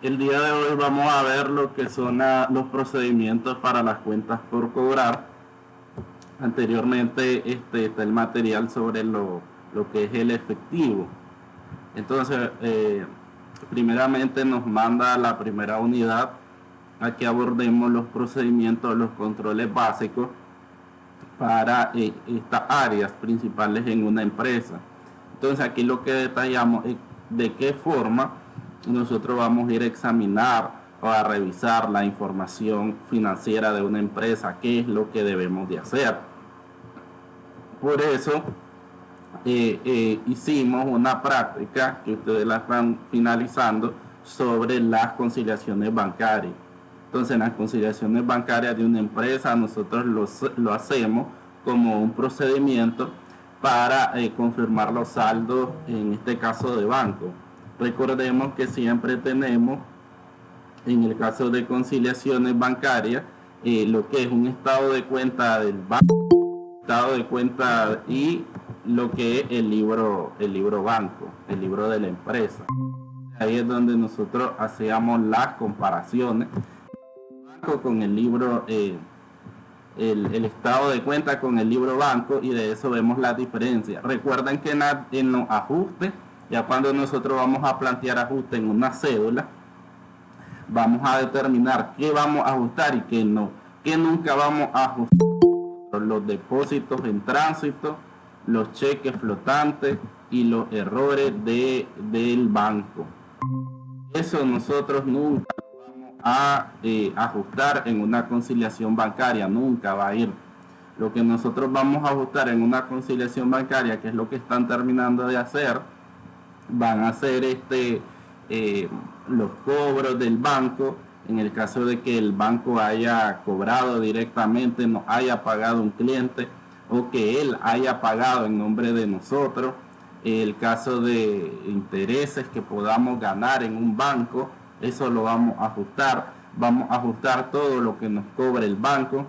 El día de hoy vamos a ver lo que son los procedimientos para las cuentas por cobrar. Anteriormente está el material sobre lo que es el efectivo. Entonces, primeramente nos manda la primera unidad a que abordemos los procedimientos, los controles básicos para estas áreas principales en una empresa. Entonces aquí lo que detallamos es de qué forma nosotros vamos a ir a examinar o a revisar la información financiera de una empresa, qué es lo que debemos de hacer. Por eso hicimos una práctica que ustedes la están finalizando sobre las conciliaciones bancarias. Entonces, en las conciliaciones bancarias de una empresa, nosotros lo hacemos como un procedimiento para confirmar los saldos, en este caso de banco. Recordemos que siempre tenemos, en el caso de conciliaciones bancarias, lo que es un estado de cuenta del banco, estado de cuenta y lo que es el libro banco, el libro de la empresa. Ahí es donde nosotros hacíamos las comparaciones con el libro, el estado de cuenta con el libro banco, y de eso vemos la diferencia. Recuerden que en los ajustes, ya cuando nosotros vamos a plantear ajuste en una cédula, vamos a determinar qué vamos a ajustar y qué no, que nunca vamos a ajustar los depósitos en tránsito, los cheques flotantes y los errores del banco. Eso nosotros nunca vamos a ajustar en una conciliación bancaria, nunca va a ir. Lo que nosotros vamos a ajustar en una conciliación bancaria, que es lo que están terminando de hacer, van a ser los cobros del banco. En el caso de que el banco haya cobrado directamente, nos haya pagado un cliente, o que él haya pagado en nombre de nosotros. El caso de intereses que podamos ganar en un banco, eso lo vamos a ajustar. Vamos a ajustar todo lo que nos cobra el banco.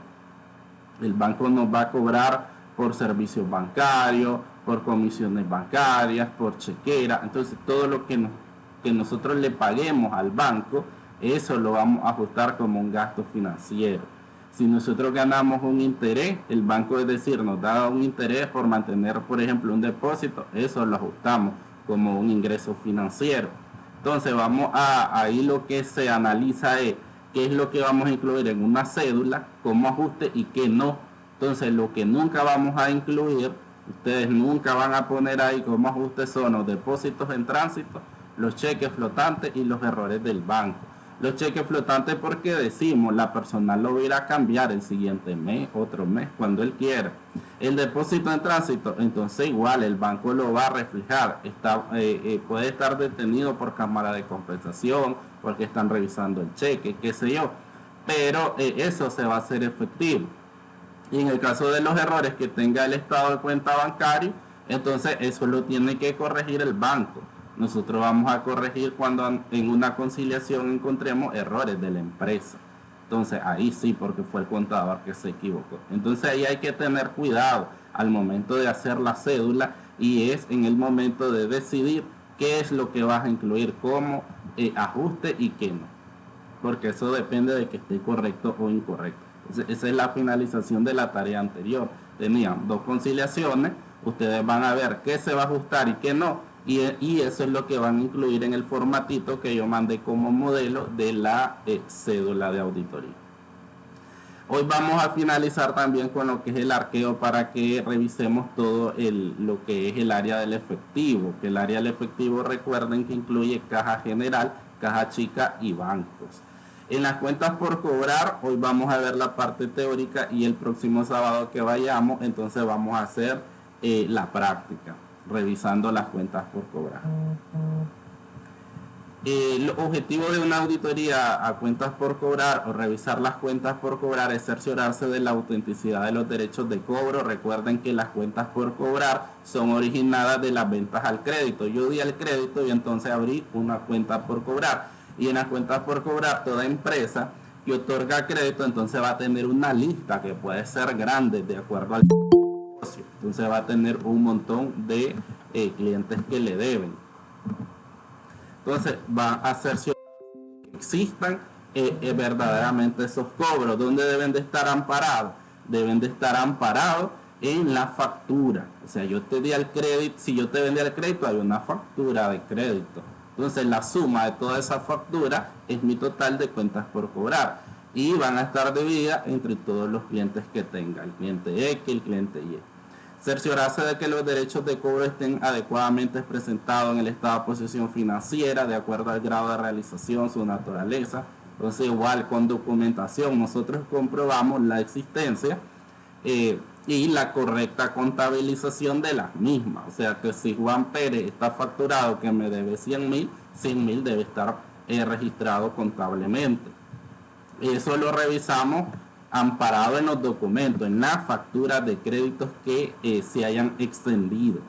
El banco nos va a cobrar por servicios bancarios, por comisiones bancarias, por chequera. Entonces todo lo que nosotros le paguemos al banco, eso lo vamos a ajustar como un gasto financiero. Si nosotros ganamos un interés, el banco, es decir, nos da un interés por mantener, por ejemplo, un depósito, eso lo ajustamos como un ingreso financiero. Entonces ahí lo que se analiza es qué es lo que vamos a incluir en una cédula como ajuste y qué no. Entonces lo que nunca vamos a incluir, ustedes nunca van a poner ahí como ajuste, son los depósitos en tránsito, los cheques flotantes y los errores del banco. Los cheques flotantes porque decimos, la persona lo va a ir a cambiar el siguiente mes, otro mes, cuando él quiera. El depósito en tránsito, entonces igual el banco lo va a reflejar. Puede estar detenido por cámara de compensación, porque están revisando el cheque, qué sé yo. Pero eso se va a hacer efectivo. Y en el caso de los errores que tenga el estado de cuenta bancario, entonces eso lo tiene que corregir el banco. Nosotros vamos a corregir cuando en una conciliación encontremos errores de la empresa. Entonces ahí sí, porque fue el contador que se equivocó. Entonces ahí hay que tener cuidado al momento de hacer la cédula, y es en el momento de decidir qué es lo que vas a incluir como ajuste y qué no. Porque eso depende de que esté correcto o incorrecto. Entonces, esa es la finalización de la tarea anterior. Tenían dos conciliaciones, ustedes van a ver qué se va a ajustar y qué no, y eso es lo que van a incluir en el formatito que yo mandé como modelo de la cédula de auditoría. Hoy vamos a finalizar también con lo que es el arqueo, para que revisemos todo lo que es el área del efectivo. Que el área del efectivo, recuerden que incluye caja general, caja chica y bancos. En las cuentas por cobrar, hoy vamos a ver la parte teórica, y el próximo sábado que vayamos, entonces vamos a hacer la práctica, revisando las cuentas por cobrar. El objetivo de una auditoría a cuentas por cobrar, o revisar las cuentas por cobrar, es cerciorarse de la autenticidad de los derechos de cobro. Recuerden que las cuentas por cobrar son originadas de las ventas al crédito. Yo di el crédito y entonces abrí una cuenta por cobrar. Y en las cuentas por cobrar, toda empresa que otorga crédito entonces va a tener una lista que puede ser grande de acuerdo al negocio. Entonces va a tener un montón de clientes que le deben. Entonces va a ser existan verdaderamente esos cobros. ¿Dónde deben de estar amparados? Deben de estar amparados en la factura. O sea, yo te di el crédito, si yo te vendí el crédito, hay una factura de crédito. Entonces la suma de toda esa factura es mi total de cuentas por cobrar. Y van a estar divididas entre todos los clientes que tenga, el cliente X, el cliente Y. Cerciorarse de que los derechos de cobro estén adecuadamente presentados en el estado de posición financiera, de acuerdo al grado de realización, su naturaleza. Entonces, igual con documentación, nosotros comprobamos la existencia y la correcta contabilización de las mismas. O sea que si Juan Pérez está facturado que me debe 100.000 debe estar registrado contablemente. Eso lo revisamos amparado en los documentos, en las facturas de créditos que se hayan extendido.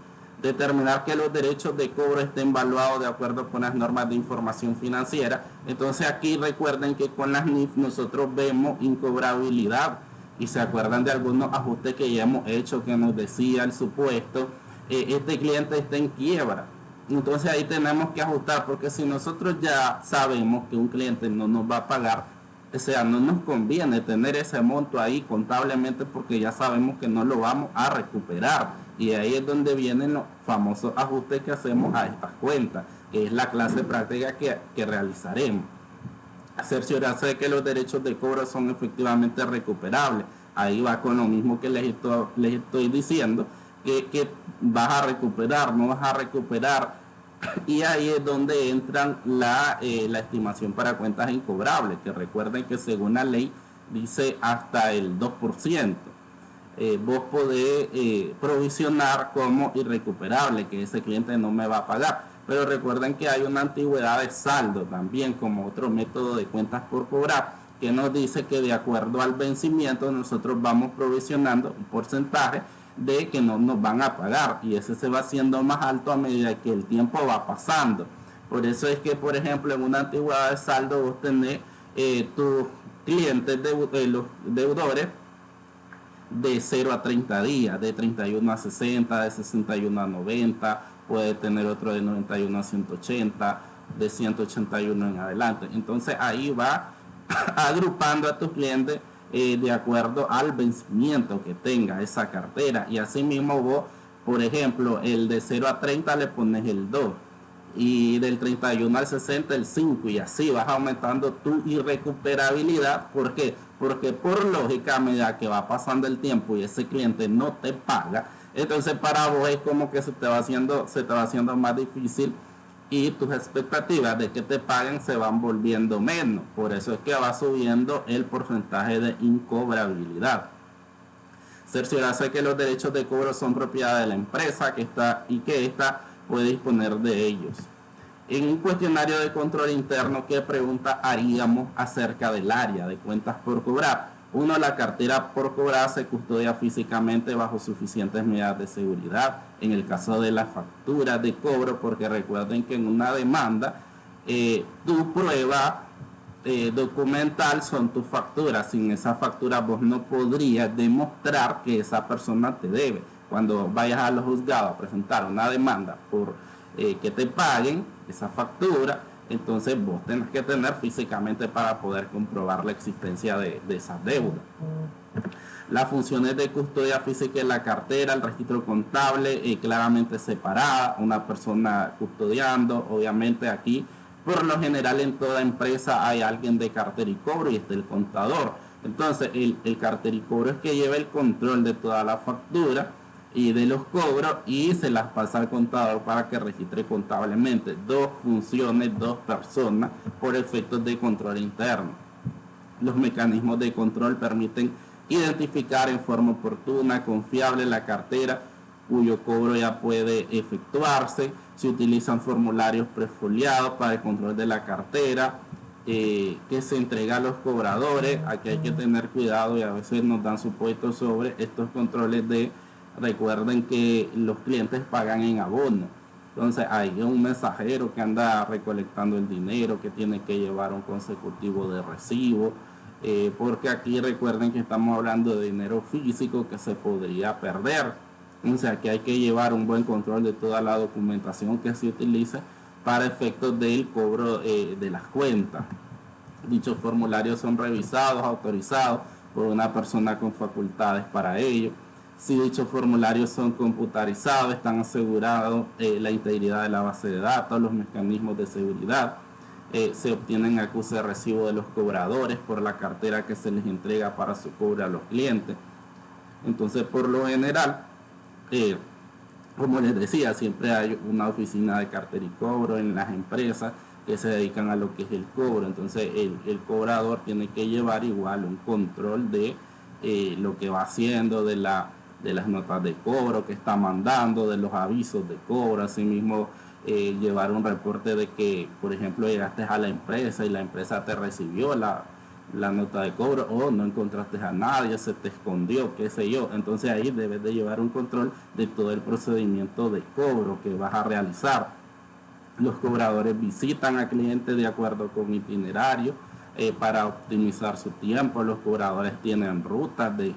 Determinar que los derechos de cobro estén valuados de acuerdo con las normas de información financiera. Entonces aquí recuerden que con las NIF nosotros vemos incobrabilidad y se acuerdan de algunos ajustes que ya hemos hecho que nos decía el supuesto, este cliente está en quiebra. Entonces ahí tenemos que ajustar, porque si nosotros ya sabemos que un cliente no nos va a pagar, o sea, no nos conviene tener ese monto ahí contablemente porque ya sabemos que no lo vamos a recuperar. Y ahí es donde vienen los famosos ajustes que hacemos a estas cuentas, que es la clase práctica que realizaremos. Cerciorarse de que los derechos de cobro son efectivamente recuperables. Ahí va con lo mismo que les estoy diciendo, que vas a recuperar, no vas a recuperar. Y ahí es donde entran la estimación para cuentas incobrables, que recuerden que según la ley dice hasta el 2%. Vos podés provisionar como irrecuperable, que ese cliente no me va a pagar. Pero recuerden que hay una antigüedad de saldo también como otro método de cuentas por cobrar, que nos dice que de acuerdo al vencimiento nosotros vamos provisionando un porcentaje de que no nos van a pagar, y ese se va haciendo más alto a medida que el tiempo va pasando. Por eso es que, por ejemplo, en una antigüedad de saldo vos tenés tus clientes los deudores de 0 a 30 días, de 31 a 60, de 61 a 90, puede tener otro de 91 a 180, de 181 en adelante. Entonces ahí va agrupando a tus clientes de acuerdo al vencimiento que tenga esa cartera. Y así mismo vos, por ejemplo, el de 0 a 30 le pones el 2 y del 31 al 60 el 5, y así vas aumentando tu irrecuperabilidad. ¿Por qué? Porque por lógica, a medida que va pasando el tiempo y ese cliente no te paga, entonces para vos es como que se te va haciendo más difícil y tus expectativas de que te paguen se van volviendo menos. Por eso es que va subiendo el porcentaje de incobrabilidad. Cerciorarse que los derechos de cobro son propiedad de la empresa que ésta puede disponer de ellos. En un cuestionario de control interno, ¿qué pregunta haríamos acerca del área de cuentas por cobrar? 1. La cartera por cobrar se custodia físicamente bajo suficientes medidas de seguridad. En el caso de las facturas de cobro, porque recuerden que en una demanda tu prueba documental son tus facturas. Sin esa factura vos no podrías demostrar que esa persona te debe. Cuando vayas a los juzgados a presentar una demanda por que te paguen esa factura, entonces vos tenés que tener físicamente para poder comprobar la existencia de esa deuda. Las funciones de custodia física en la cartera, el registro contable claramente separada, una persona custodiando. Obviamente aquí, por lo general en toda empresa hay alguien de cartera y cobro y está el contador. Entonces el cartera y cobro es que lleva el control de toda la factura y de los cobros y se las pasa al contador para que registre contablemente. 2 funciones, 2 personas por efectos de control interno. Los mecanismos de control permiten identificar en forma oportuna, confiable la cartera cuyo cobro ya puede efectuarse. Se utilizan formularios prefoliados para el control de la cartera que se entrega a los cobradores. Aquí hay que tener cuidado y a veces nos dan supuestos sobre estos controles de... Recuerden que los clientes pagan en abono. Entonces hay un mensajero que anda recolectando el dinero, que tiene que llevar un consecutivo de recibo, porque aquí recuerden que estamos hablando de dinero físico que se podría perder. O sea que hay que llevar un buen control de toda la documentación que se utilice para efectos del cobro de las cuentas. Dichos formularios son revisados, autorizados por una persona con facultades para ello. Si dichos formularios son computarizados, están asegurados la integridad de la base de datos, los mecanismos de seguridad. Se obtienen acuses de recibo de los cobradores por la cartera que se les entrega para su cobro a los clientes. Entonces, por lo general, como les decía, siempre hay una oficina de cartera y cobro en las empresas que se dedican a lo que es el cobro. Entonces el cobrador tiene que llevar igual un control de lo que va haciendo, de las notas de cobro que está mandando, de los avisos de cobro. Asimismo, llevar un reporte de que, por ejemplo, llegaste a la empresa y la empresa te recibió la nota de cobro, o no encontraste a nadie, se te escondió, qué sé yo. Entonces ahí debes de llevar un control de todo el procedimiento de cobro que vas a realizar. Los cobradores visitan al cliente de acuerdo con itinerario para optimizar su tiempo. Los cobradores tienen rutas de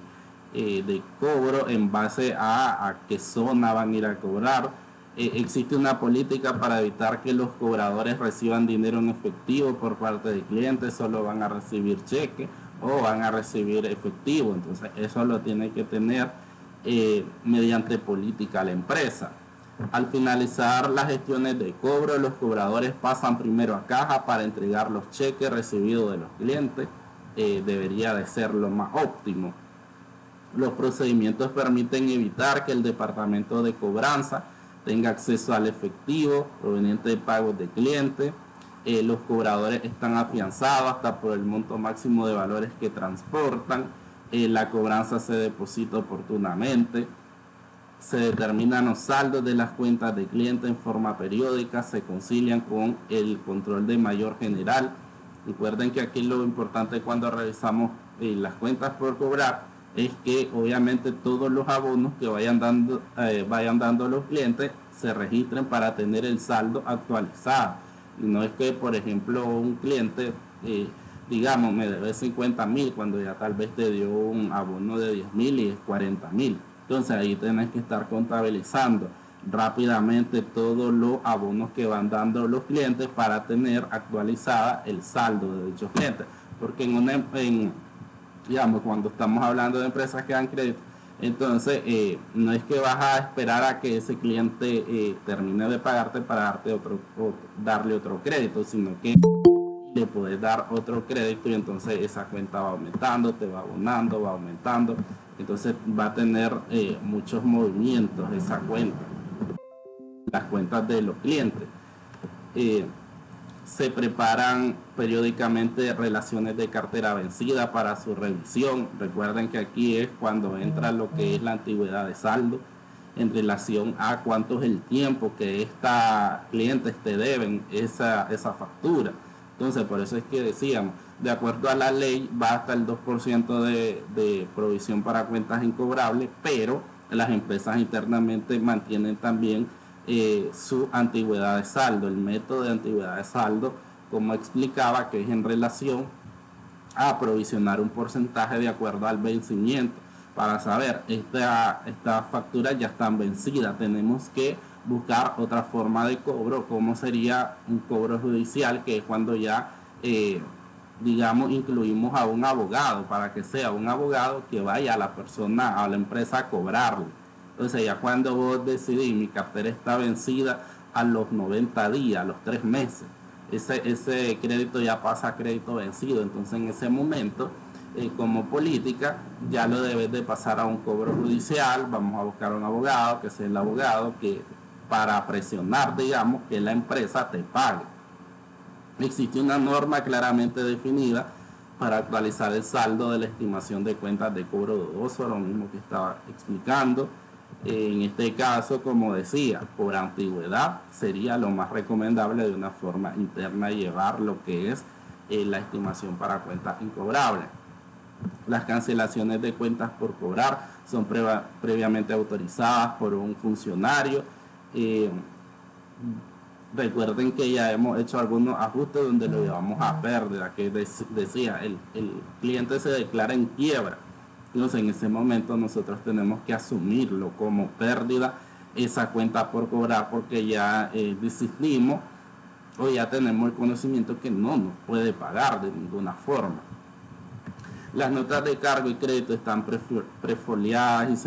cobro en base a qué zona van a ir a cobrar. Existe una política para evitar que los cobradores reciban dinero en efectivo por parte del cliente, solo van a recibir cheque o van a recibir efectivo. Entonces eso lo tiene que tener mediante política la empresa. Al finalizar las gestiones de cobro, los cobradores pasan primero a caja para entregar los cheques recibidos de los clientes. Debería de ser lo más óptimo. Los procedimientos permiten evitar que el departamento de cobranza tenga acceso al efectivo proveniente de pagos de clientes. Los cobradores están afianzados hasta por el monto máximo de valores que transportan. La cobranza se deposita oportunamente. Se determinan los saldos de las cuentas de clientes en forma periódica, se concilian con el control de mayor general. Recuerden que aquí lo importante cuando revisamos las cuentas por cobrar es que obviamente todos los abonos que vayan dando los clientes se registren para tener el saldo actualizado. Y no es que, por ejemplo, un cliente, digamos, me debe 50.000 cuando ya tal vez te dio un abono de 10.000 y es 40.000. Entonces ahí tenés que estar contabilizando rápidamente todos los abonos que van dando los clientes para tener actualizada el saldo de dichos clientes. Porque digamos, cuando estamos hablando de empresas que dan crédito, entonces no es que vas a esperar a que ese cliente termine de pagarte para darle otro crédito, sino que le puedes dar otro crédito y entonces esa cuenta va aumentando, te va abonando, va aumentando. Entonces va a tener muchos movimientos esa cuenta, las cuentas de los clientes. Se preparan periódicamente relaciones de cartera vencida para su revisión. Recuerden que aquí es cuando entra lo que es la antigüedad de saldo en relación a cuánto es el tiempo que esta clientes te deben esa factura. Entonces, por eso es que decíamos, de acuerdo a la ley, va hasta el 2% de provisión para cuentas incobrables, pero las empresas internamente mantienen también su antigüedad de saldo. El método de antigüedad de saldo, como explicaba, que es en relación a provisionar un porcentaje de acuerdo al vencimiento. Para saber, estas facturas ya están vencidas, tenemos que buscar otra forma de cobro, como sería un cobro judicial, que es cuando ya digamos, incluimos a un abogado, para que sea un abogado que vaya a la persona, a la empresa a cobrarle. Entonces ya cuando vos decidís, mi cartera está vencida a los 90 días, a los 3 meses, ese crédito ya pasa a crédito vencido. Entonces en ese momento, como política, ya lo debes de pasar a un cobro judicial. Vamos a buscar un abogado, que sea el abogado que, para presionar, digamos, que la empresa te pague. Existe una norma claramente definida para actualizar el saldo de la estimación de cuentas de cobro dudoso, lo mismo que estaba explicando. En este caso, como decía, por antigüedad sería lo más recomendable de una forma interna llevar lo que es la estimación para cuentas incobrables. Las cancelaciones de cuentas por cobrar son previamente autorizadas por un funcionario. Recuerden que ya hemos hecho algunos ajustes donde lo llevamos a pérdida, que decía, el cliente se declara en quiebra. Entonces en ese momento nosotros tenemos que asumirlo como pérdida esa cuenta por cobrar, porque ya decidimos o ya tenemos el conocimiento que no nos puede pagar de ninguna forma. Las notas de cargo y crédito están prefoliadas y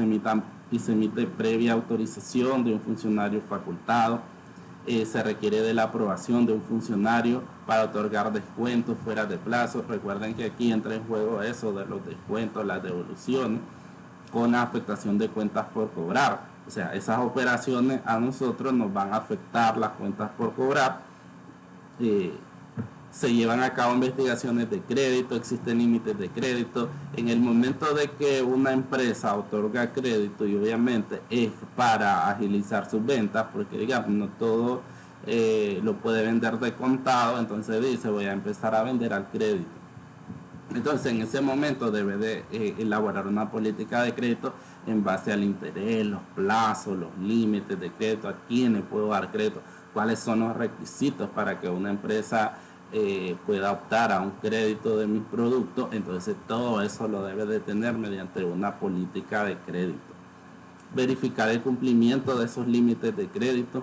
se emite previa autorización de un funcionario facultado. Se requiere de la aprobación de un funcionario para otorgar descuentos fuera de plazo. Recuerden que aquí entra en juego eso de los descuentos, las devoluciones, con afectación de cuentas por cobrar. O sea, esas operaciones a nosotros nos van a afectar las cuentas por cobrar. Se llevan a cabo investigaciones de crédito, existen límites de crédito. En el momento de que una empresa otorga crédito, y obviamente es para agilizar sus ventas, porque digamos, no todo lo puede vender de contado, entonces dice voy a empezar a vender al crédito. Entonces en ese momento debe de elaborar una política de crédito en base al interés, los plazos, los límites de crédito, a quiénes puedo dar crédito, cuáles son los requisitos para que una empresa pueda optar a un crédito de mis productos. Entonces todo eso lo debe de tener mediante una política de crédito. Verificar el cumplimiento de esos límites de crédito.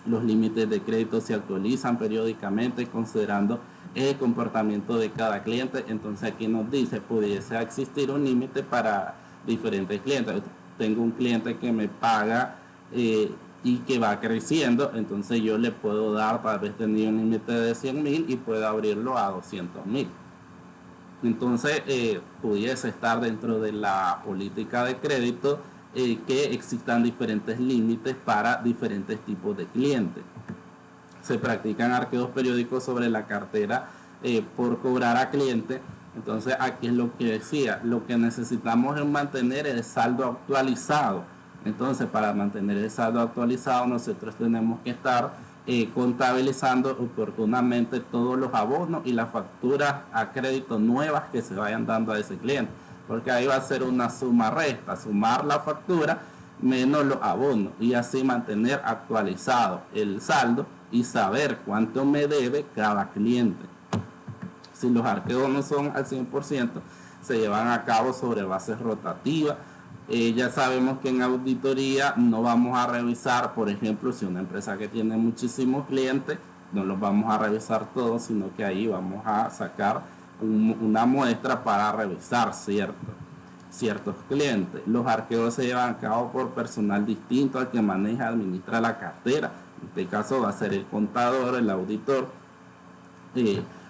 Los límites de crédito se actualizan periódicamente considerando el comportamiento de cada cliente. Entonces aquí nos dice, pudiese existir un límite para diferentes clientes. Tengo un cliente que me paga y que va creciendo, entonces yo le puedo dar, tal vez tenía un límite de 100.000 y puedo abrirlo a 200.000. Entonces pudiese estar dentro de la política de crédito que existan diferentes límites para diferentes tipos de clientes. Se practican arqueos periódicos sobre la cartera por cobrar a clientes. Entonces aquí es lo que decía, lo que necesitamos es mantener el saldo actualizado. Entonces, para mantener el saldo actualizado, nosotros tenemos que estar contabilizando oportunamente todos los abonos y las facturas a crédito nuevas que se vayan dando a ese cliente. Porque ahí va a ser una suma resta, sumar la factura menos los abonos y así mantener actualizado el saldo y saber cuánto me debe cada cliente. Si los arqueos no son al 100%, se llevan a cabo sobre bases rotativas. Ya sabemos que en auditoría no vamos a revisar, por ejemplo, si una empresa que tiene muchísimos clientes, no los vamos a revisar todos, sino que ahí vamos a sacar una muestra para revisar ciertos clientes. Los arqueos se llevan a cabo por personal distinto al que maneja, administra la cartera. En este caso va a ser el contador, el auditor.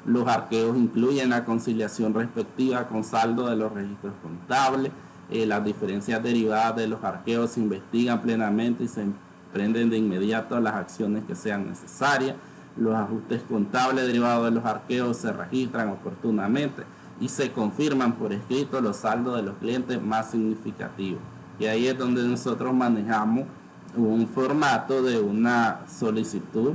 Los arqueos incluyen la conciliación respectiva con saldo de los registros contables. Las diferencias derivadas de los arqueos se investigan plenamente y se emprenden de inmediato las acciones que sean necesarias. Los ajustes contables derivados de los arqueos se registran oportunamente y se confirman por escrito los saldos de los clientes más significativos. Y ahí es donde nosotros manejamos un formato de una solicitud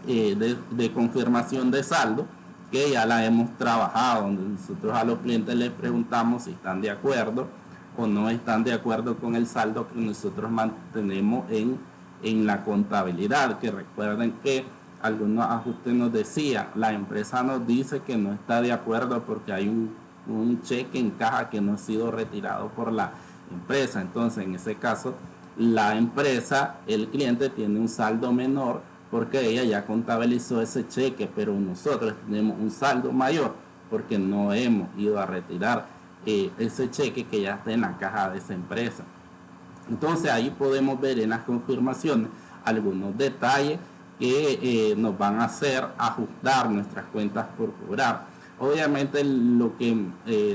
de confirmación de saldo, que ya la hemos trabajado, donde nosotros a los clientes les preguntamos si están de acuerdo o no están de acuerdo con el saldo que nosotros mantenemos en la contabilidad. Que recuerden que algunos ajustes nos decían, la empresa nos dice que no está de acuerdo porque hay un cheque en caja que no ha sido retirado por la empresa. Entonces en ese caso la empresa, el cliente tiene un saldo menor porque ella ya contabilizó ese cheque, pero nosotros tenemos un saldo mayor porque no hemos ido a retirar ese cheque que ya está en la caja de esa empresa. Entonces ahí podemos ver en las confirmaciones algunos detalles que nos van a hacer ajustar nuestras cuentas por cobrar. Obviamente lo que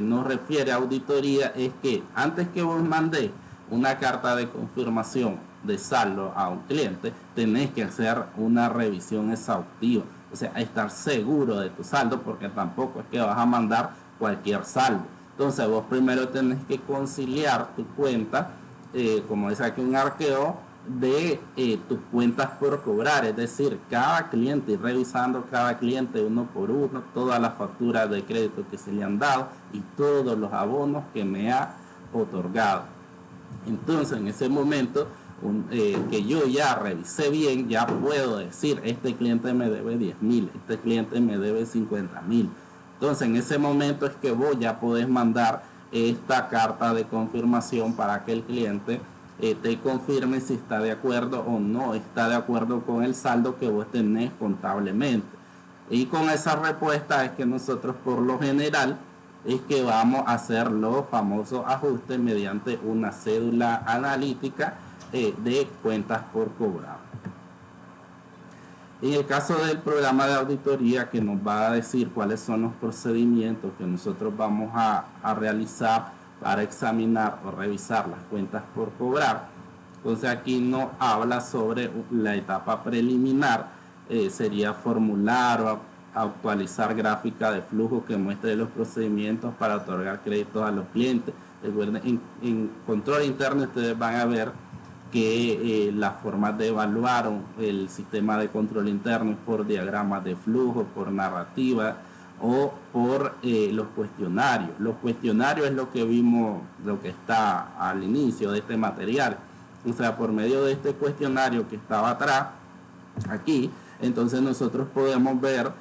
nos refiere a auditoría es que antes que vos mandéis una carta de confirmación de saldo a un cliente, tenés que hacer una revisión exhaustiva, o sea, estar seguro de tu saldo, porque tampoco es que vas a mandar cualquier saldo. Entonces vos primero tenés que conciliar tu cuenta, como dice aquí un arqueo, de tus cuentas por cobrar, es decir, cada cliente, y revisando cada cliente uno por uno, todas las facturas de crédito que se le han dado y todos los abonos que me ha otorgado. Entonces en ese momento que yo ya revisé bien, ya puedo decir, este cliente me debe 10.000, este cliente me debe 50.000. Entonces en ese momento es que vos ya podés mandar esta carta de confirmación para que el cliente te confirme si está de acuerdo o no está de acuerdo con el saldo que vos tenés contablemente. Y con esa respuesta es que nosotros por lo general es que vamos a hacer los famosos ajustes mediante una cédula analítica de cuentas por cobrar. En el caso del programa de auditoría, que nos va a decir cuáles son los procedimientos que nosotros vamos a realizar para examinar o revisar las cuentas por cobrar, entonces aquí nos habla sobre la etapa preliminar, sería formular o actualizar gráfica de flujo que muestre los procedimientos para otorgar créditos a los clientes. Recuerden, en control interno ustedes van a ver que las formas de evaluar el sistema de control interno es por diagramas de flujo, por narrativa o por los cuestionarios. Los cuestionarios es lo que vimos, lo que está al inicio de este material. O sea, por medio de este cuestionario que estaba atrás, aquí, entonces nosotros podemos ver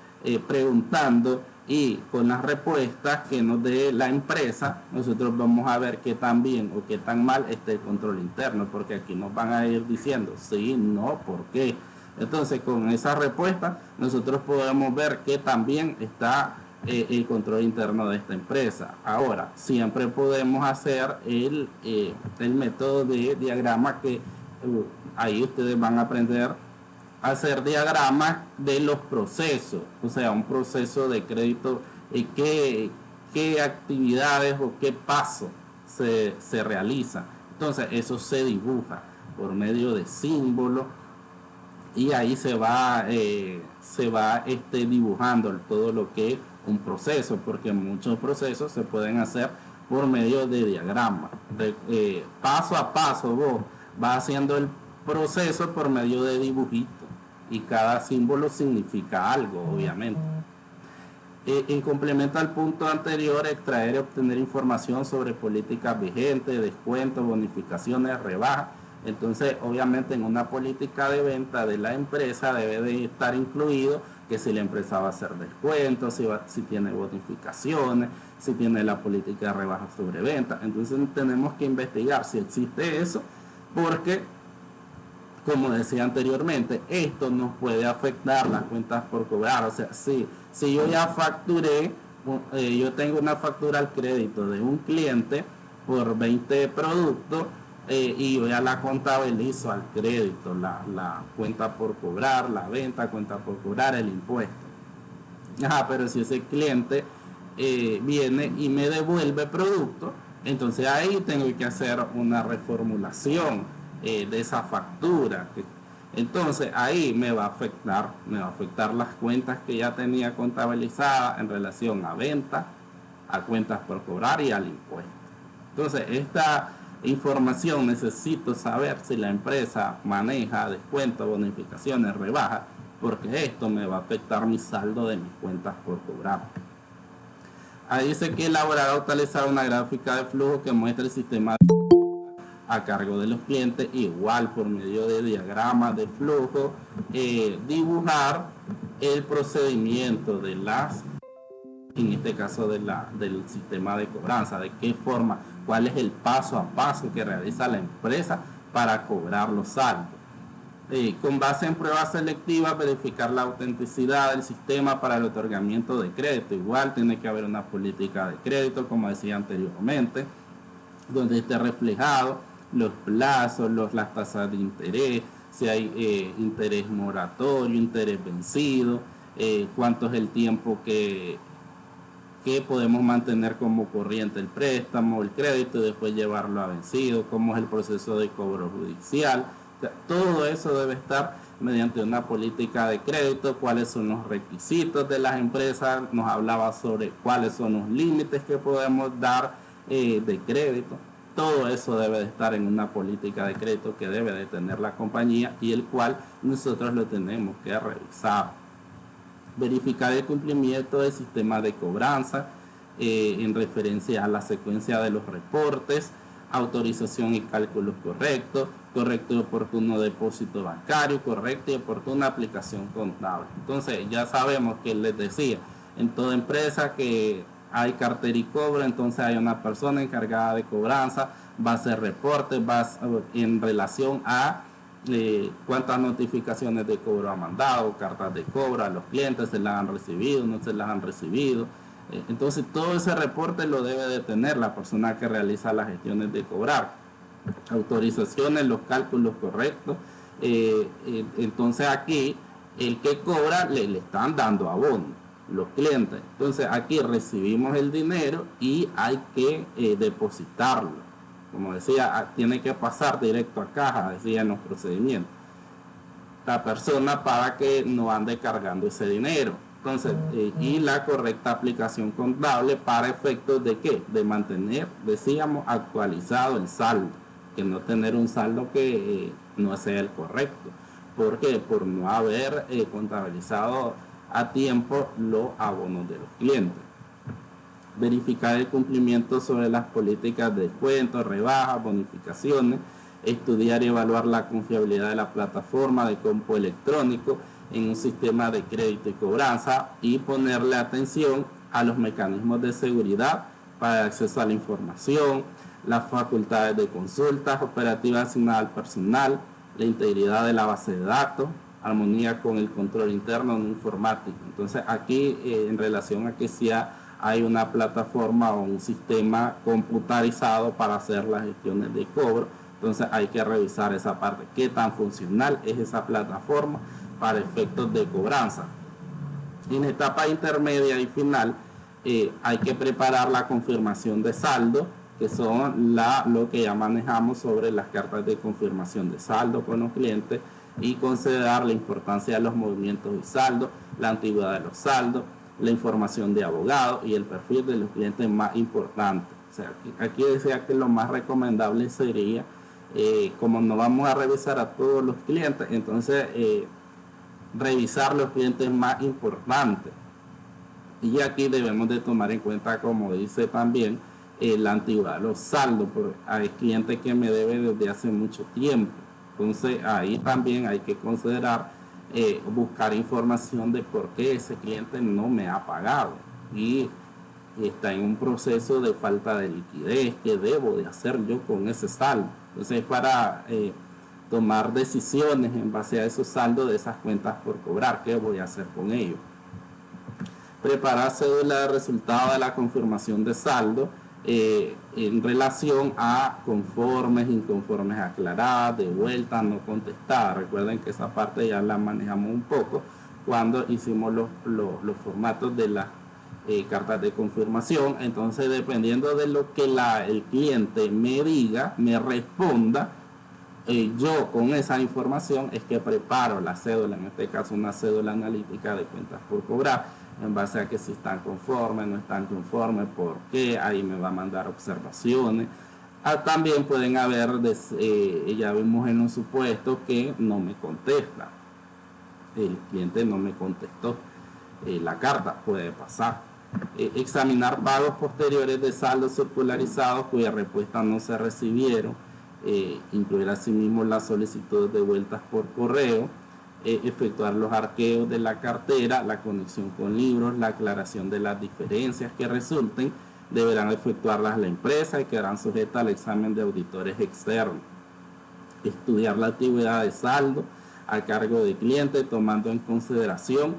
preguntando, y con las respuestas que nos dé la empresa, nosotros vamos a ver qué tan bien o qué tan mal está el control interno, porque aquí nos van a ir diciendo sí, no, por qué. Entonces, con esa respuesta, nosotros podemos ver qué tan bien está el control interno de esta empresa. Ahora, siempre podemos hacer el método de diagrama que ahí ustedes van a aprender hacer diagramas de los procesos, o sea, un proceso de crédito, qué actividades o qué pasos se realizan. Entonces, eso se dibuja por medio de símbolos y ahí se va dibujando todo lo que es un proceso, porque muchos procesos se pueden hacer por medio de diagramas. Paso a paso vos vas haciendo el proceso por medio de dibujitos, y cada símbolo significa algo, obviamente. En complemento al punto anterior, extraer y obtener información sobre políticas vigentes, descuentos, bonificaciones, rebajas. Entonces, obviamente, en una política de venta de la empresa debe de estar incluido que si la empresa va a hacer descuentos, si tiene bonificaciones, si tiene la política de rebajas sobre venta. Entonces, tenemos que investigar si existe eso, porque como decía anteriormente, esto nos puede afectar las cuentas por cobrar. O sea, si yo ya facturé, yo tengo una factura al crédito de un cliente por 20 productos y yo ya la contabilizo al crédito, la cuenta por cobrar, la venta, cuenta por cobrar, el impuesto. Pero si ese cliente viene y me devuelve producto, entonces ahí tengo que hacer una reformulación de esa factura. Entonces ahí me va a afectar las cuentas que ya tenía contabilizadas en relación a venta, a cuentas por cobrar y al impuesto. Entonces esta información necesito saber si la empresa maneja descuentos, bonificaciones, rebajas, porque esto me va a afectar mi saldo de mis cuentas por cobrar. Ahí dice que elaborar o utilizar una gráfica de flujo que muestre el sistema a cargo de los clientes, igual por medio de diagramas de flujo, dibujar el procedimiento de en este caso del sistema de cobranza, de qué forma, cuál es el paso a paso que realiza la empresa para cobrar los saldos. Con base en pruebas selectivas, verificar la autenticidad del sistema para el otorgamiento de crédito. Igual tiene que haber una política de crédito, como decía anteriormente, donde esté reflejado los plazos, las tasas de interés, si hay interés moratorio, interés vencido, cuánto es el tiempo que podemos mantener como corriente el préstamo, el crédito, y después llevarlo a vencido, cómo es el proceso de cobro judicial. O sea, todo eso debe estar mediante una política de crédito, cuáles son los requisitos de las empresas, nos hablaba sobre cuáles son los límites que podemos dar de crédito. Todo eso debe de estar en una política de crédito que debe de tener la compañía y el cual nosotros lo tenemos que revisar. Verificar el cumplimiento del sistema de cobranza en referencia a la secuencia de los reportes, autorización y cálculos correctos, correcto y oportuno depósito bancario, correcta y oportuna aplicación contable. Entonces ya sabemos que les decía, en toda empresa que hay cartera y cobro, entonces hay una persona encargada de cobranza, va a hacer reportes, en relación a cuántas notificaciones de cobro ha mandado, cartas de cobro a los clientes, se las han recibido, no se las han recibido. Entonces todo ese reporte lo debe de tener la persona que realiza las gestiones de cobrar. Autorizaciones, los cálculos correctos. Entonces aquí el que cobra le están dando abono, los clientes. Entonces aquí recibimos el dinero y hay que depositarlo. Como decía, tiene que pasar directo a caja, decía en los procedimientos. La persona para que no ande cargando ese dinero. Entonces, y la correcta aplicación contable para efectos de ¿qué? De mantener, decíamos, actualizado el saldo, que no tener un saldo que no sea el correcto. ¿Por qué? Por no haber contabilizado a tiempo los abonos de los clientes. Verificar el cumplimiento sobre las políticas de descuentos, rebajas, bonificaciones, estudiar y evaluar la confiabilidad de la plataforma de cobro electrónico en un sistema de crédito y cobranza y ponerle atención a los mecanismos de seguridad para el acceso a la información, las facultades de consultas operativas asignadas al personal, la integridad de la base de datos, armonía con el control interno no informático. Entonces aquí en relación a que sea hay una plataforma o un sistema computarizado para hacer las gestiones de cobro, entonces hay que revisar esa parte, qué tan funcional es esa plataforma para efectos de cobranza. En etapa intermedia y final hay que preparar la confirmación de saldo, que son lo que ya manejamos sobre las cartas de confirmación de saldo con los clientes, y considerar la importancia de los movimientos y saldo, la antigüedad de los saldos, la información de abogado y el perfil de los clientes más importantes. O sea, aquí decía que lo más recomendable sería, como no vamos a revisar a todos los clientes, entonces revisar los clientes más importantes. Y aquí debemos de tomar en cuenta, como dice también, la antigüedad, los saldos, porque hay clientes que me deben desde hace mucho tiempo. Entonces ahí también hay que considerar buscar información de por qué ese cliente no me ha pagado y está en un proceso de falta de liquidez. ¿Qué debo de hacer yo con ese saldo? Entonces para tomar decisiones en base a esos saldos de esas cuentas por cobrar, ¿qué voy a hacer con ellos? Preparar cédula de resultado de la confirmación de saldo en relación a conformes, inconformes aclaradas, devueltas, no contestadas. Recuerden que esa parte ya la manejamos un poco cuando hicimos los formatos de las cartas de confirmación. Entonces, dependiendo de lo que el cliente me diga, me responda, yo con esa información es que preparo la cédula, en este caso una cédula analítica de cuentas por cobrar, en base a que si están conformes, no están conformes, por qué, ahí me va a mandar observaciones. También pueden haber, ya vimos en un supuesto que no me contesta, el cliente no me contestó la carta, puede pasar. Examinar pagos posteriores de saldos circularizados cuya respuesta no se recibieron, incluir asimismo las solicitudes de vueltas por correo, efectuar los arqueos de la cartera, la conexión con libros, la aclaración de las diferencias que resulten, deberán efectuarlas la empresa y quedarán sujetas al examen de auditores externos. Estudiar la antigüedad de saldo a cargo del cliente, tomando en consideración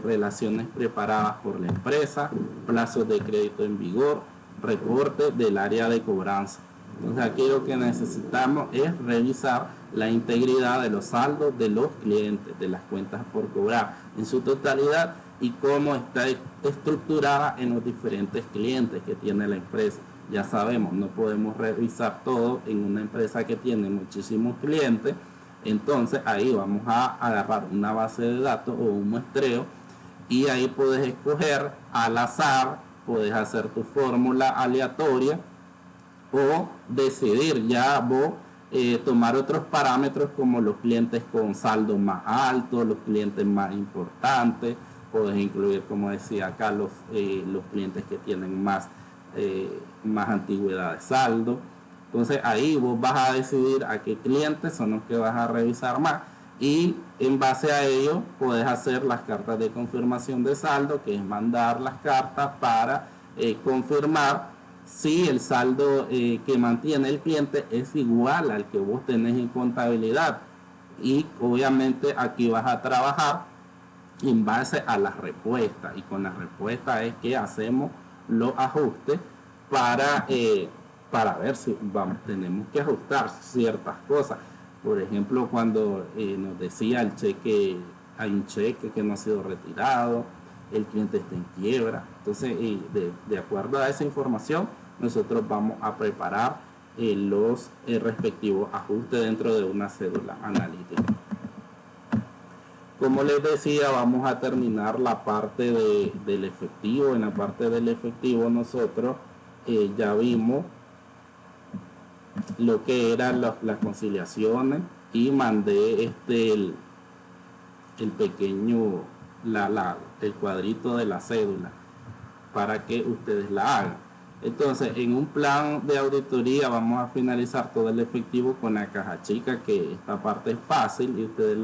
relaciones preparadas por la empresa, plazos de crédito en vigor, reporte del área de cobranza. Entonces aquí lo que necesitamos es revisar la integridad de los saldos de los clientes, de las cuentas por cobrar en su totalidad y cómo está estructurada en los diferentes clientes que tiene la empresa. Ya sabemos, no podemos revisar todo en una empresa que tiene muchísimos clientes. Entonces ahí vamos a agarrar una base de datos o un muestreo y ahí puedes escoger al azar, puedes hacer tu fórmula aleatoria o decidir ya vos tomar otros parámetros como los clientes con saldo más alto, los clientes más importantes. Puedes incluir, como decía acá, los clientes que tienen más antigüedad de saldo. Entonces ahí vos vas a decidir a qué clientes son los que vas a revisar más y en base a ello puedes hacer las cartas de confirmación de saldo, que es mandar las cartas para confirmar si el saldo que mantiene el cliente es igual al que vos tenés en contabilidad. Y obviamente aquí vas a trabajar en base a las respuestas, y con las respuestas es que hacemos los ajustes para ver si tenemos que ajustar ciertas cosas. Por ejemplo, cuando nos decía el cheque, hay un cheque que no ha sido retirado, el cliente está en quiebra. Entonces, de acuerdo a esa información, nosotros vamos a preparar los respectivos ajustes dentro de una cédula analítica. Como les decía, vamos a terminar la parte del efectivo. En la parte del efectivo nosotros ya vimos lo que eran las conciliaciones y mandé el pequeño, el cuadrito de la cédula para que ustedes la hagan. Entonces, en un plan de auditoría vamos a finalizar todo el efectivo con la caja chica, que esta parte es fácil y ustedes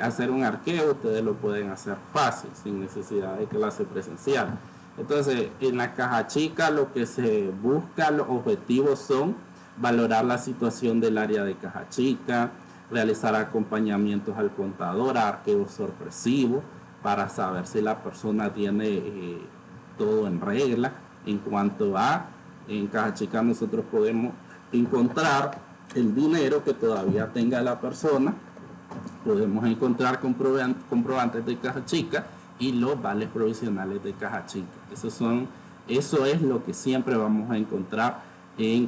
hacer un arqueo, ustedes lo pueden hacer fácil, sin necesidad de clase presencial. Entonces, en la caja chica lo que se busca, los objetivos son valorar la situación del área de caja chica, realizar acompañamientos al contador, arqueos sorpresivos, para saber si la persona tiene todo en regla. En cuanto a, en caja chica nosotros podemos encontrar el dinero que todavía tenga la persona, podemos encontrar comprobantes de caja chica y los vales provisionales de caja chica. Eso es lo que siempre vamos a encontrar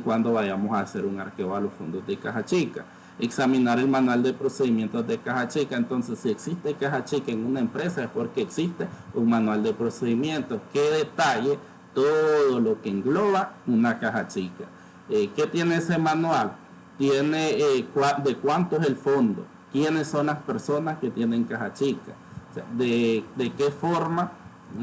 cuando vayamos a hacer un arqueo a los fondos de caja chica. Examinar el manual de procedimientos de caja chica. Entonces, si existe caja chica en una empresa es porque existe un manual de procedimientos que detalle todo lo que engloba una caja chica. ¿Qué tiene ese manual? Tiene de cuánto es el fondo, quiénes son las personas que tienen caja chica, o sea, de qué forma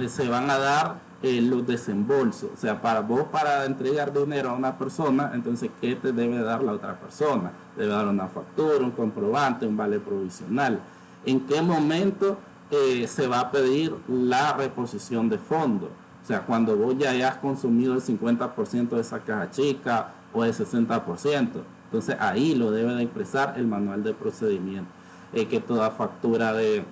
se van a dar los desembolsos. O sea, para entregar dinero a una persona, entonces, ¿qué te debe dar la otra persona? Debe dar una factura, un comprobante, un vale provisional. ¿En qué momento se va a pedir la reposición de fondos? O sea, cuando vos ya hayas consumido el 50% de esa caja chica o el 60%. Entonces, ahí lo debe de expresar el manual de procedimiento. Que toda factura de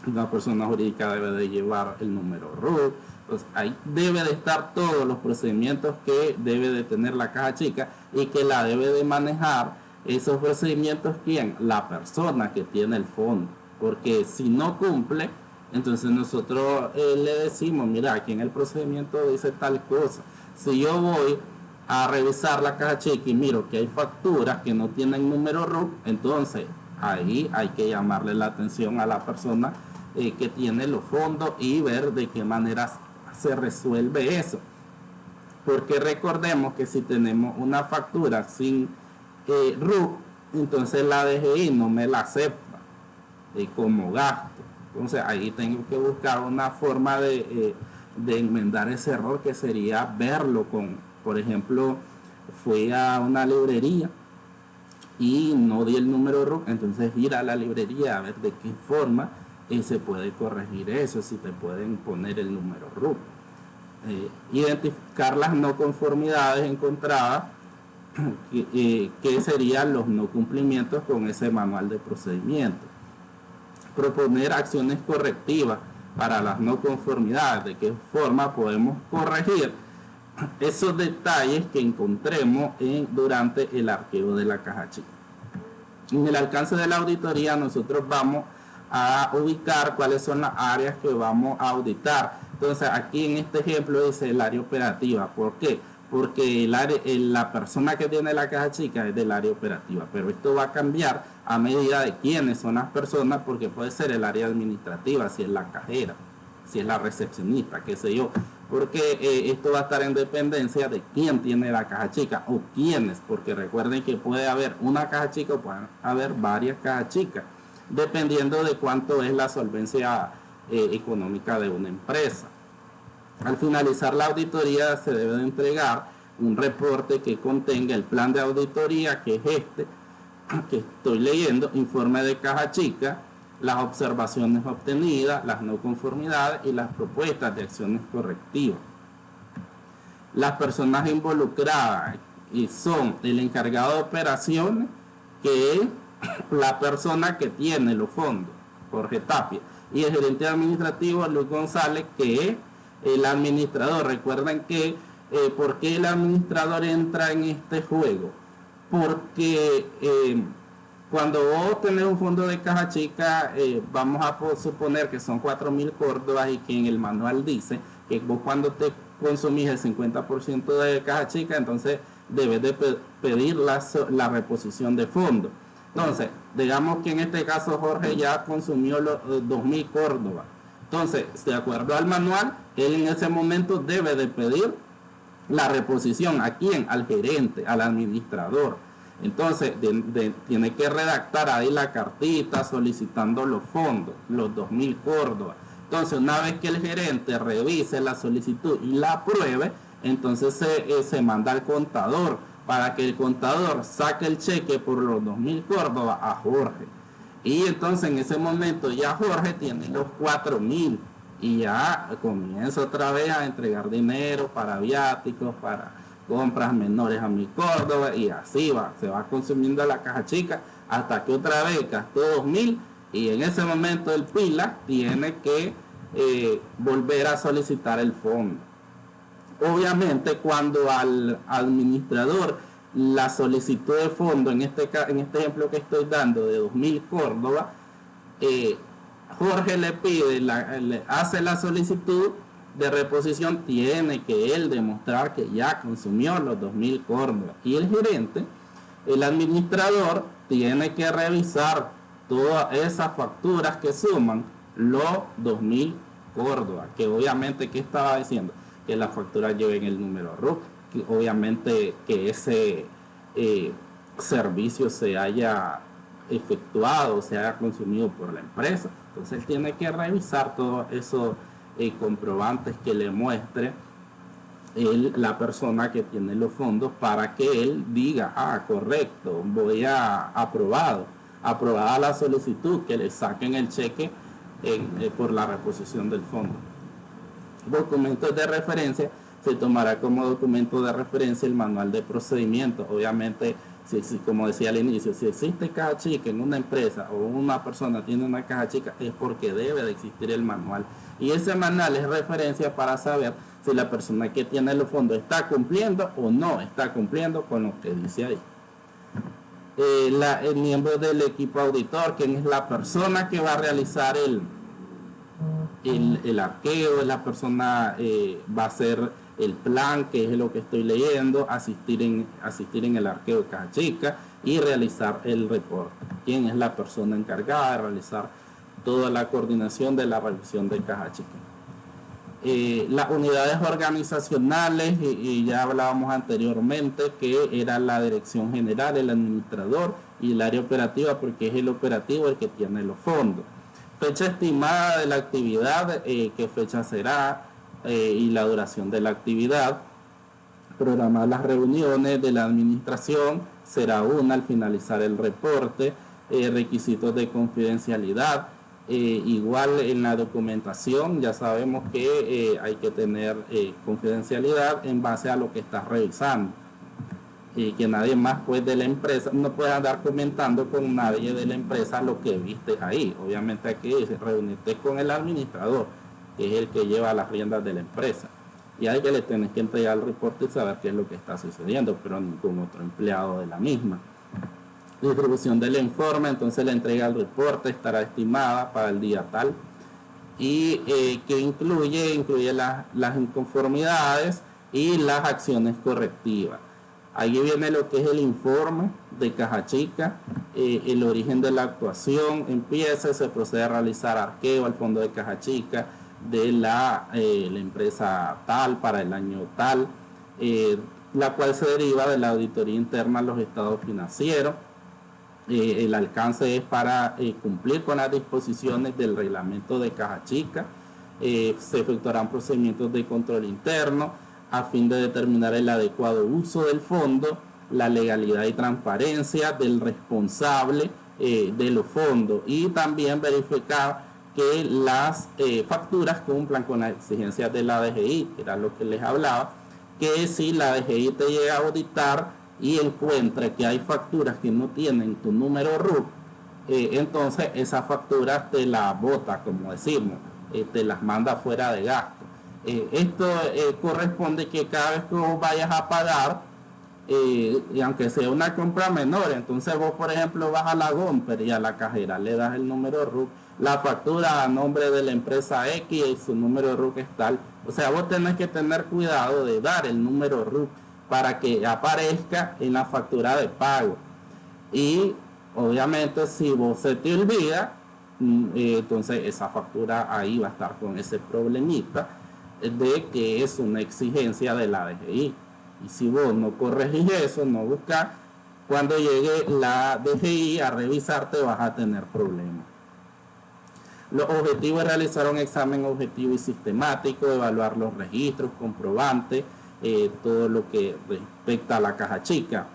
una persona jurídica debe de llevar el número RUT. Entonces, ahí debe de estar todos los procedimientos que debe de tener la caja chica y que la debe de manejar esos procedimientos. ¿Quién? La persona que tiene el fondo. Porque si no cumple, entonces nosotros le decimos, mira, aquí en el procedimiento dice tal cosa. Si yo voy a revisar la caja chica y miro que hay facturas que no tienen número RUT, entonces ahí hay que llamarle la atención a la persona que tiene los fondos y ver de qué manera se resuelve eso. Porque recordemos que si tenemos una factura sin RUT, entonces la DGI no me la acepta como gasto. Entonces ahí tengo que buscar una forma de enmendar ese error, que sería verlo por ejemplo, fui a una librería y no di el número RUT, entonces ir a la librería a ver de qué forma se puede corregir eso, si te pueden poner el número RUT. Identificar las no conformidades encontradas, que serían los no cumplimientos con ese manual de procedimiento. Proponer acciones correctivas para las no conformidades, de qué forma podemos corregir esos detalles que encontremos durante el arqueo de la caja chica. En el alcance de la auditoría nosotros vamos a ubicar cuáles son las áreas que vamos a auditar. Entonces aquí en este ejemplo dice el área operativa. ¿Por qué? Porque la persona que tiene la caja chica es del área operativa, pero esto va a cambiar a medida de quiénes son las personas, porque puede ser el área administrativa, si es la cajera, si es la recepcionista, qué sé yo, porque esto va a estar en dependencia de quién tiene la caja chica o quiénes, porque recuerden que puede haber una caja chica o pueden haber varias cajas chicas, dependiendo de cuánto es la solvencia económica de una empresa. Al finalizar la auditoría se debe de entregar un reporte que contenga el plan de auditoría, que es este que estoy leyendo, informe de caja chica, las observaciones obtenidas, las no conformidades y las propuestas de acciones correctivas. Las personas involucradas son el encargado de operaciones, que es la persona que tiene los fondos, Jorge Tapia, y el gerente administrativo, Luis González, que es el administrador. Recuerden que ¿por qué el administrador entra en este juego? Porque cuando vos tenés un fondo de caja chica, vamos a suponer que son 4.000 córdobas, y que en el manual dice que vos, cuando te consumís el 50% de caja chica, entonces debes de pedir la reposición de fondos. Entonces, digamos que en este caso Jorge ya consumió los 2.000 córdobas. Entonces, de acuerdo al manual, él en ese momento debe de pedir la reposición. ¿A quién? Al gerente, al administrador. Entonces, tiene que redactar ahí la cartita solicitando los fondos, los 2.000 córdobas. Entonces, una vez que el gerente revise la solicitud y la apruebe, entonces se manda al contador para que el contador saque el cheque por los 2.000 córdobas a Jorge. Y entonces en ese momento ya Jorge tiene los 4.000 y ya comienza otra vez a entregar dinero para viáticos, para compras menores a 1.000 córdobas, y así se va consumiendo la caja chica hasta que otra vez gastó 2.000, y en ese momento el pila tiene que volver a solicitar el fondo. Obviamente, cuando al administrador la solicitud de fondo, en este ejemplo que estoy dando de 2.000 córdobas, Jorge le pide, le hace la solicitud de reposición, tiene que él demostrar que ya consumió los 2.000 córdobas, y el gerente, el administrador, tiene que revisar todas esas facturas que suman los 2.000 córdobas, que obviamente, ¿qué estaba diciendo? Que las facturas lleven el número RUC, que obviamente que ese servicio se haya efectuado, se haya consumido por la empresa. Entonces él tiene que revisar todos esos comprobantes que le muestre la persona que tiene los fondos, para que él diga, correcto, voy a aprobada la solicitud, que le saquen el cheque por la reposición del fondo. Documentos de referencia: se tomará como documento de referencia el manual de procedimiento. Obviamente, como decía al inicio, si existe caja chica en una empresa o una persona tiene una caja chica, es porque debe de existir el manual, y ese manual es referencia para saber si la persona que tiene los fondos está cumpliendo o no está cumpliendo con lo que dice ahí. El miembro del equipo auditor, quien es la persona que va a realizar el arqueo, la persona va a hacer el plan, que es lo que estoy leyendo, asistir en el arqueo de caja chica y realizar el reporte. ¿Quién es la persona encargada de realizar toda la coordinación de la revisión de caja chica? Las unidades organizacionales, y ya hablábamos anteriormente que era la dirección general, el administrador y el área operativa, porque es el operativo el que tiene los fondos. Fecha estimada de la actividad, qué fecha será y la duración de la actividad. Programar las reuniones de la administración, será una al finalizar el reporte. Requisitos de confidencialidad. Igual en la documentación ya sabemos que hay que tener confidencialidad en base a lo que estás revisando, y que nadie más pues de la empresa no puede andar comentando con nadie de la empresa lo que viste ahí. Obviamente hay que reunirte con el administrador, que es el que lleva las riendas de la empresa, y hay que le tienes que entregar el reporte y saber qué es lo que está sucediendo, pero ningún otro empleado de la misma. Distribución del informe: entonces la entrega del reporte estará estimada para el día tal, y que incluye las inconformidades y las acciones correctivas. Ahí viene lo que es el informe de caja chica, el origen de la actuación. Se procede a realizar arqueo al fondo de caja chica de la empresa tal para el año tal, la cual se deriva de la auditoría interna a los estados financieros. El alcance es para cumplir con las disposiciones del reglamento de caja chica. Se efectuarán procedimientos de control interno a fin de determinar el adecuado uso del fondo, la legalidad y transparencia del responsable de los fondos, y también verificar que las facturas cumplan con las exigencias de la DGI, que era lo que les hablaba, que si la DGI te llega a auditar y encuentra que hay facturas que no tienen tu número RUC, entonces esas facturas te las bota, como decimos, te las manda fuera de gasto. Esto corresponde que cada vez que vos vayas a pagar, y aunque sea una compra menor, entonces vos, por ejemplo, vas a la Gomper y a la cajera le das el número RUC, la factura a nombre de la empresa X y su número RUC es tal. O sea, vos tenés que tener cuidado de dar el número RUC para que aparezca en la factura de pago. Y obviamente si vos se te olvida, entonces esa factura ahí va a estar con ese problemita de que es una exigencia de la DGI. Y si vos no corregís eso, no buscas, cuando llegue la DGI a revisarte vas a tener problemas. Los objetivos es realizar un examen objetivo y sistemático, evaluar los registros, comprobantes, todo lo que respecta a la caja chica.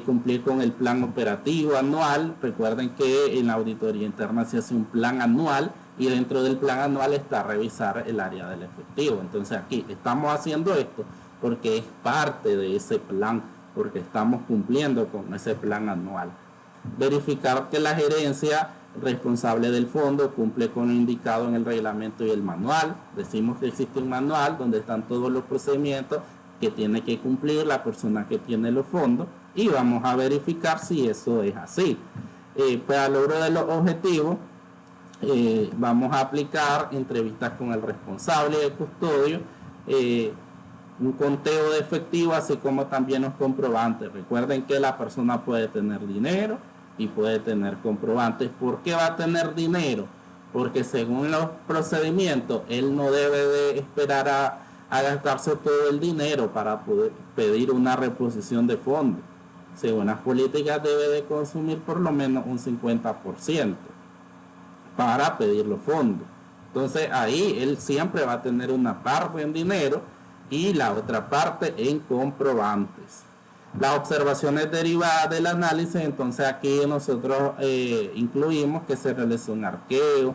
Cumplir con el plan operativo anual. Recuerden que en la auditoría interna se hace un plan anual y dentro del plan anual está revisar el área del efectivo. Entonces aquí estamos haciendo esto porque es parte de ese plan, porque estamos cumpliendo con ese plan anual. Verificar que la gerencia responsable del fondo cumple con lo indicado en el reglamento y el manual. Decimos que existe un manual donde están todos los procedimientos que tiene que cumplir la persona que tiene los fondos, y vamos a verificar si eso es así. Para el logro de los objetivos, vamos a aplicar entrevistas con el responsable de custodio, un conteo de efectivo, así como también los comprobantes. Recuerden que la persona puede tener dinero y puede tener comprobantes. ¿Por qué va a tener dinero? Porque según los procedimientos, él no debe de esperar a gastarse todo el dinero para poder pedir una reposición de fondos. Según las políticas, debe de consumir por lo menos un 50% para pedir los fondos. Entonces ahí él siempre va a tener una parte en dinero y la otra parte en comprobantes. Las observaciones derivadas del análisis, entonces aquí nosotros incluimos que se realizó un arqueo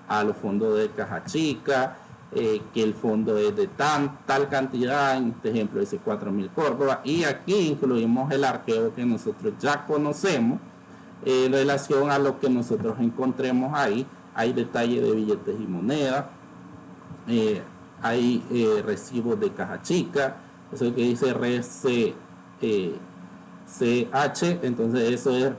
a los fondos de caja chica, que el fondo es de tal cantidad, en este ejemplo dice 4.000 córdobas, y aquí incluimos el arqueo que nosotros ya conocemos en relación a lo que nosotros encontremos ahí. Hay detalles de billetes y monedas, hay recibos de caja chica, eso que dice CH, entonces eso es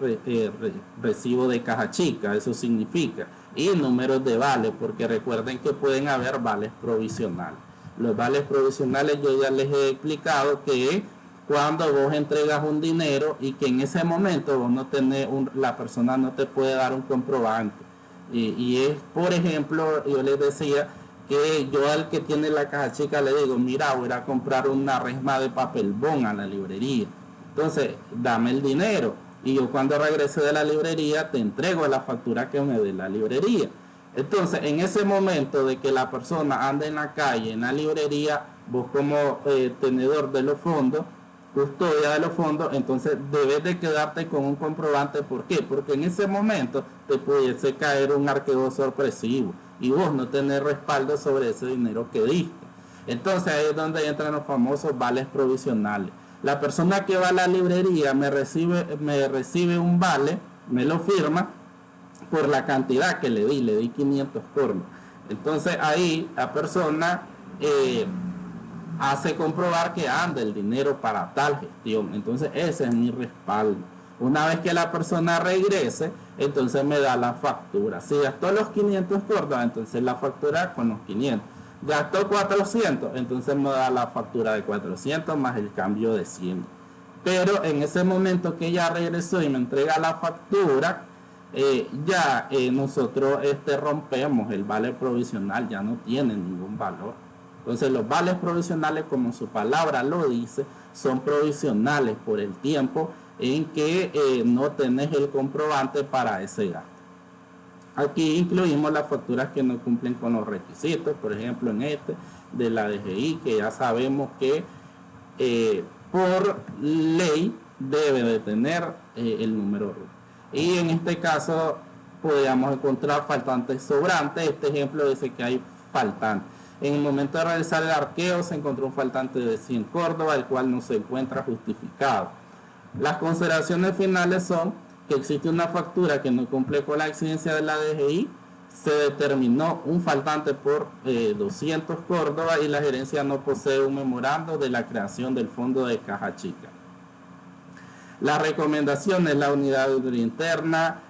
recibo de caja chica, eso significa, y números de vales, porque recuerden que pueden haber vales provisionales. Los vales provisionales yo ya les he explicado que es cuando vos entregas un dinero y que en ese momento vos no tenés la persona no te puede dar un comprobante, y es, por ejemplo, yo les decía que yo al que tiene la caja chica le digo, mira, voy a comprar una resma de papel bond a la librería, entonces dame el dinero y yo cuando regrese de la librería te entrego la factura que me dé la librería. Entonces en ese momento de que la persona anda en la calle, en la librería, vos como tenedor de los fondos, custodia de los fondos, entonces debes de quedarte con un comprobante. ¿Por qué? Porque en ese momento te pudiese caer un arqueo sorpresivo y vos no tenés respaldo sobre ese dinero que diste. Entonces ahí es donde entran los famosos vales provisionales. La persona que va a la librería me recibe un vale, me lo firma por la cantidad que le di 500 córdobas. Entonces ahí la persona hace comprobar que anda el dinero para tal gestión. Entonces ese es mi respaldo. Una vez que la persona regrese, entonces me da la factura. Si gastó los 500 córdobas, entonces la factura con los 500. Gastó 400, entonces me da la factura de 400 más el cambio de 100. Pero en ese momento que ya regresó y me entrega la factura, nosotros rompemos el vale provisional, ya no tiene ningún valor. Entonces los vales provisionales, como su palabra lo dice, son provisionales por el tiempo en que no tenés el comprobante para ese gasto. Aquí incluimos las facturas que no cumplen con los requisitos, por ejemplo en de la DGI, que ya sabemos que por ley debe de tener el número RUC. Y en este caso podríamos encontrar faltantes sobrantes. Este ejemplo dice que hay faltantes. En el momento de realizar el arqueo se encontró un faltante de 100 Córdoba, el cual no se encuentra justificado. Las consideraciones finales son que existe una factura que no cumple con la exigencia de la DGI, se determinó un faltante por 200 Córdoba y la gerencia no posee un memorando de la creación del fondo de caja chica. La recomendación es la unidad de auditoría interna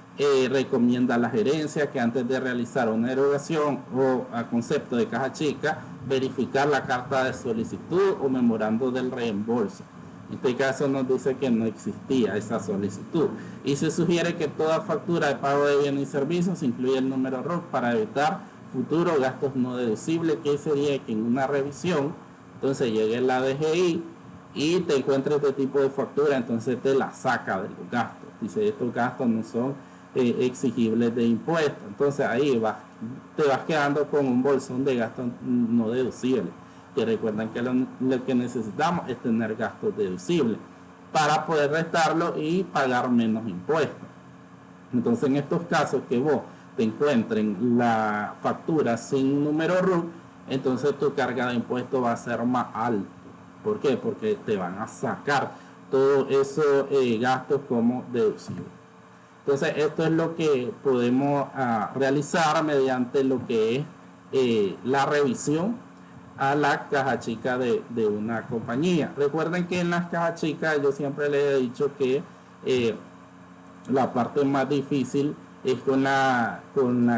recomienda a la gerencia que antes de realizar una erogación o a concepto de caja chica, verificar la carta de solicitud o memorando del reembolso. En este caso nos dice que no existía esa solicitud y se sugiere que toda factura de pago de bienes y servicios incluya el número RUC para evitar futuros gastos no deducibles, que sería que en una revisión entonces llegue la DGI y te encuentra este tipo de factura, entonces te la saca de los gastos. Dice, estos gastos no son exigibles de impuestos. Entonces ahí te vas quedando con un bolsón de gastos no deducibles. Que recuerdan que lo que necesitamos es tener gastos deducibles para poder restarlo y pagar menos impuestos. Entonces en estos casos que vos te encuentren la factura sin número RUC, entonces tu carga de impuestos va a ser más alta. ¿Por qué? Porque te van a sacar todos esos gastos como deducibles. Entonces esto es lo que podemos realizar mediante lo que es la revisión a la caja chica de una compañía. Recuerden que en las cajas chicas yo siempre les he dicho que la parte más difícil es con la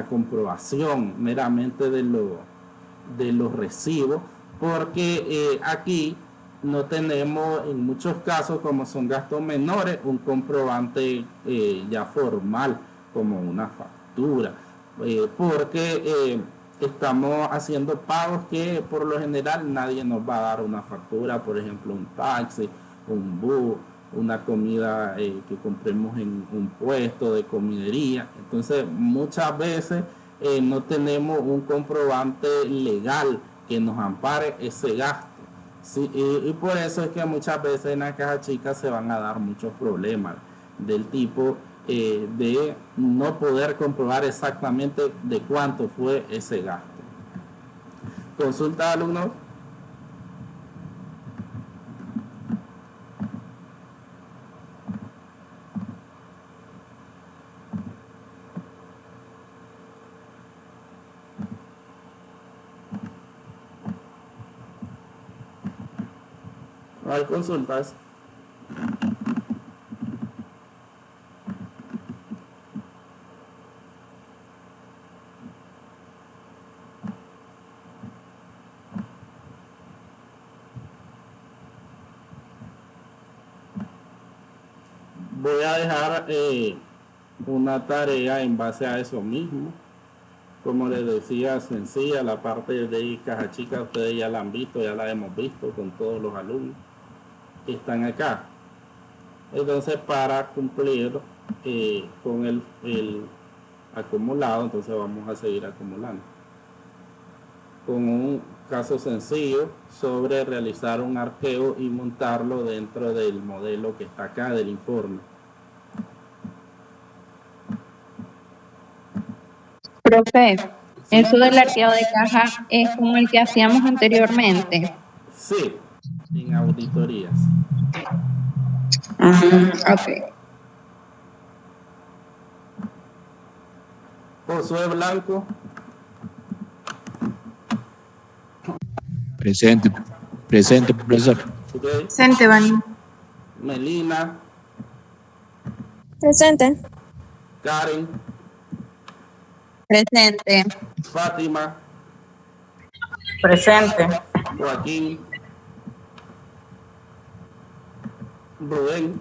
comprobación meramente de los recibos, porque aquí no tenemos en muchos casos, como son gastos menores, un comprobante ya formal como una factura, porque estamos haciendo pagos que por lo general nadie nos va a dar una factura, por ejemplo un taxi, un bus, una comida que compremos en un puesto de comidería. Entonces muchas veces no tenemos un comprobante legal que nos ampare ese gasto. Sí, y por eso es que muchas veces en la caja chica se van a dar muchos problemas del tipo de no poder comprobar exactamente de cuánto fue ese gasto. Consulta, alumnos. No hay consultas. Voy a dejar una tarea en base a eso mismo. Como les decía, sencilla, la parte de caja chica ustedes ya la han visto, ya la hemos visto con todos los alumnos que están acá. Entonces para cumplir con el acumulado, entonces vamos a seguir acumulando con un caso sencillo sobre realizar un arqueo y montarlo dentro del modelo que está acá del informe. Profe, ¿Sí? eso del arqueo de caja es como el que hacíamos anteriormente. Sí, en auditorías. Ok. Josué Blanco. Presente, presente, profesor. Okay. Presente, Vani. Melina. Presente. Karen. Presente. Fátima. Presente. Joaquín. Rubén.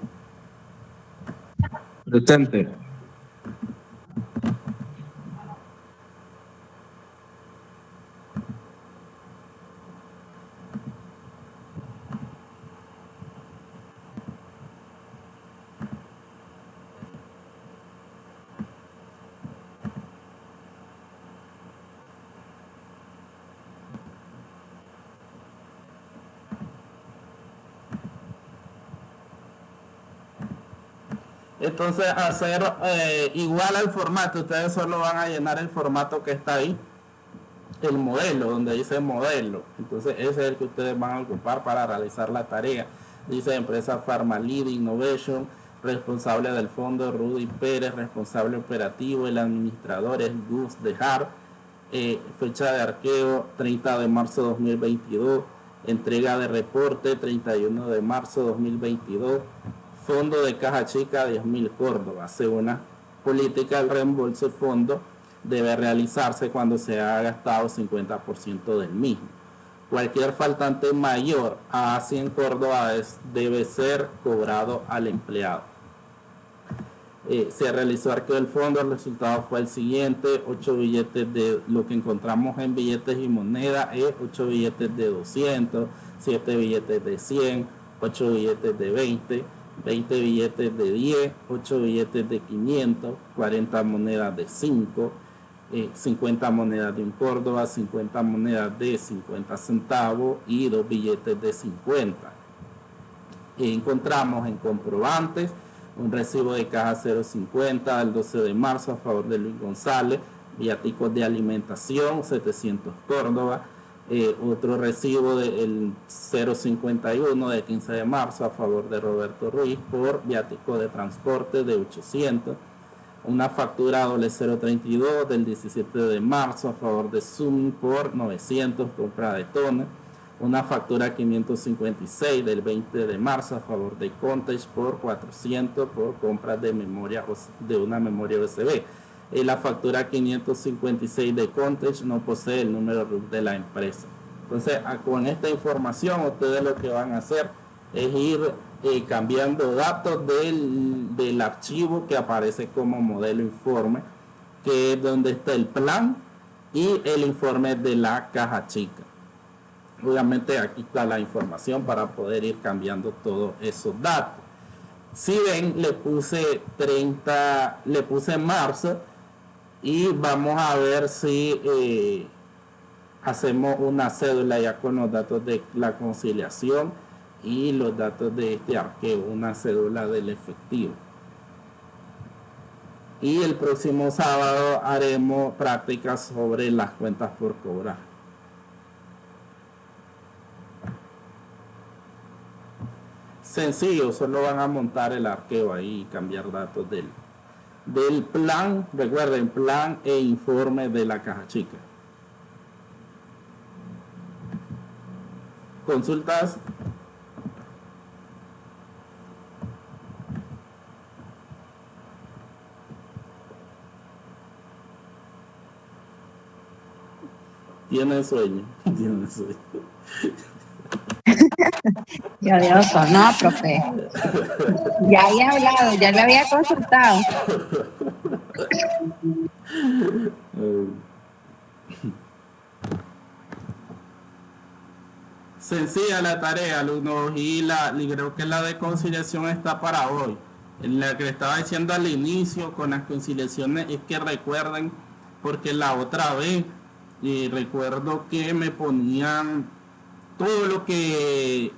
Presente. Entonces, hacer igual al formato, ustedes solo van a llenar el formato que está ahí, el modelo, donde dice modelo. Entonces, ese es el que ustedes van a ocupar para realizar la tarea. Dice empresa PharmaLead Innovation, responsable del fondo Rudy Pérez, responsable operativo, el administrador es Gus Dejar, fecha de arqueo 30 de marzo 2022, entrega de reporte 31 de marzo 2022, fondo de caja chica 10.000 Córdoba. Según la política, el reembolso de fondo debe realizarse cuando se haya gastado 50% del mismo. Cualquier faltante mayor a 100 Córdoba debe ser cobrado al empleado. Se realizó arqueo del fondo, el resultado fue el siguiente: 8 billetes de lo que encontramos en billetes y moneda es 8 billetes de 200, 7 billetes de 100, 8 billetes de 20, 20 billetes de 10, 8 billetes de 500, 40 monedas de 5, 50 monedas de 1 Córdoba, 50 monedas de 50 centavos y 2 billetes de 50. Encontramos en comprobantes un recibo de caja 050 del 12 de marzo a favor de Luis González, viáticos de alimentación 700 Córdoba, otro recibo del 051 del 15 de marzo a favor de Roberto Ruiz por viático de transporte de 800, una factura W032 del 17 de marzo a favor de Zoom por 900 compra de toner, una factura 556 del 20 de marzo a favor de Contage por 400 por compras de memoria, de una memoria USB. La factura 556 de Contage no posee el número RUC de la empresa. Entonces, con esta información, ustedes lo que van a hacer es ir cambiando datos del archivo que aparece como modelo informe, que es donde está el plan y el informe de la caja chica. Obviamente aquí está la información para poder ir cambiando todos esos datos. Si ven, le puse marzo y vamos a ver si hacemos una cédula ya con los datos de la conciliación y los datos de este arqueo, una cédula del efectivo. Y el próximo sábado haremos prácticas sobre las cuentas por cobrar. Sencillo, solo van a montar el arqueo ahí y cambiar datos del plan. Recuerden, plan e informe de la caja chica. Consultas. Tienen sueño. Tienen sueño. Dios, no, profe. Ya había hablado, ya le había consultado. Sencilla la tarea, alumnos, y creo que la de conciliación está para hoy. En la que le estaba diciendo al inicio con las conciliaciones es que recuerden, porque la otra vez recuerdo que me ponían todo lo que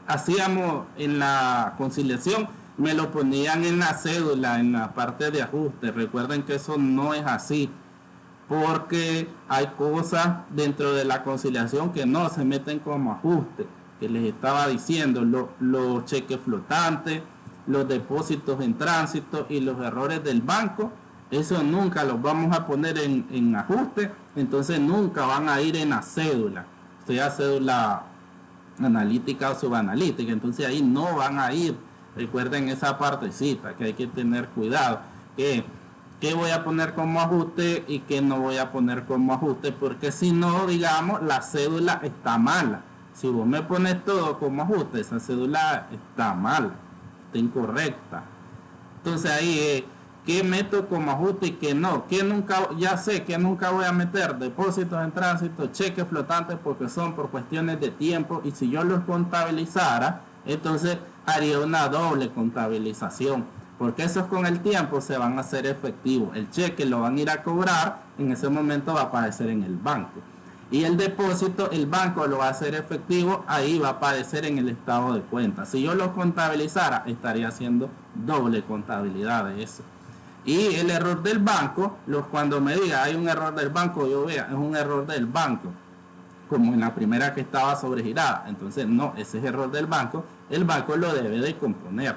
hacíamos en la conciliación, me lo ponían en la cédula, en la parte de ajuste. Recuerden que eso no es así, porque hay cosas dentro de la conciliación que no se meten como ajuste, que les estaba diciendo, los cheques flotantes, los depósitos en tránsito y los errores del banco. Eso nunca los vamos a poner en ajuste, entonces nunca van a ir en la cédula, sea cédula analítica o subanalítica, entonces ahí no van a ir. Recuerden esa partecita que hay que tener cuidado, que voy a poner como ajuste y que no voy a poner como ajuste, porque si no, digamos, la cédula está mala. Si vos me pones todo como ajuste, esa cédula está mala, está incorrecta. Entonces ahí ¿qué meto como ajuste y qué no? Que nunca, ya sé que nunca voy a meter depósitos en tránsito, cheques flotantes, porque son por cuestiones de tiempo, y si yo los contabilizara, entonces haría una doble contabilización, porque esos con el tiempo se van a hacer efectivos. El cheque lo van a ir a cobrar, en ese momento va a aparecer en el banco. Y el depósito, el banco lo va a hacer efectivo, ahí va a aparecer en el estado de cuenta. Si yo lo contabilizara, estaría haciendo doble contabilidad de eso. Y el error del banco, cuando me diga hay un error del banco, yo vea, es un error del banco, como en la primera que estaba sobregirada. Entonces, no, ese es error del banco, el banco lo debe de componer.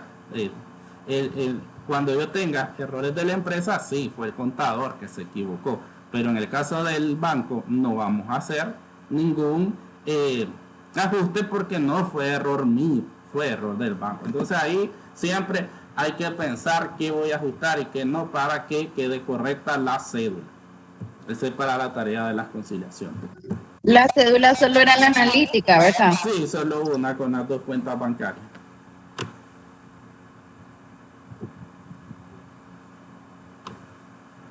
Cuando yo tenga errores de la empresa, sí, fue el contador que se equivocó. Pero en el caso del banco no vamos a hacer ningún ajuste porque no fue error mío, fue error del banco. Entonces ahí siempre hay que pensar qué voy a ajustar y qué no para que quede correcta la cédula. Esa es para la tarea de las conciliaciones. La cédula solo era la analítica, ¿verdad? Sí, solo una con las 2 cuentas bancarias.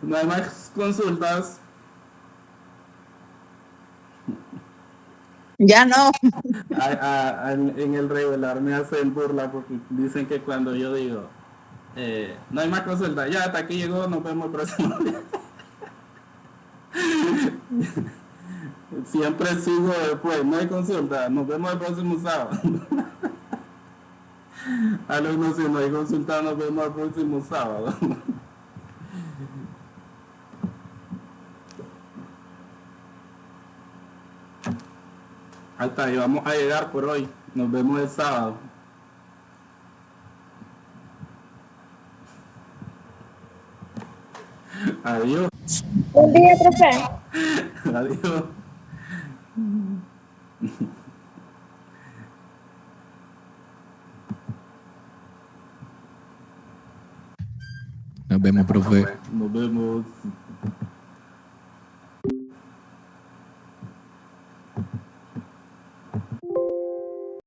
No hay más consultas. Ya no. En el regular me hacen burla porque dicen que cuando yo digo no hay más consultas, ya hasta aquí llegó, nos vemos el próximo día. Siempre sigo después, no hay consulta, nos vemos el próximo sábado. Alumnos, si no hay consulta, nos vemos el próximo sábado. Hasta ahí vamos a llegar por hoy. Nos vemos el sábado. Adiós. Buen día, profe. Adiós. Nos vemos, profe. Nos vemos.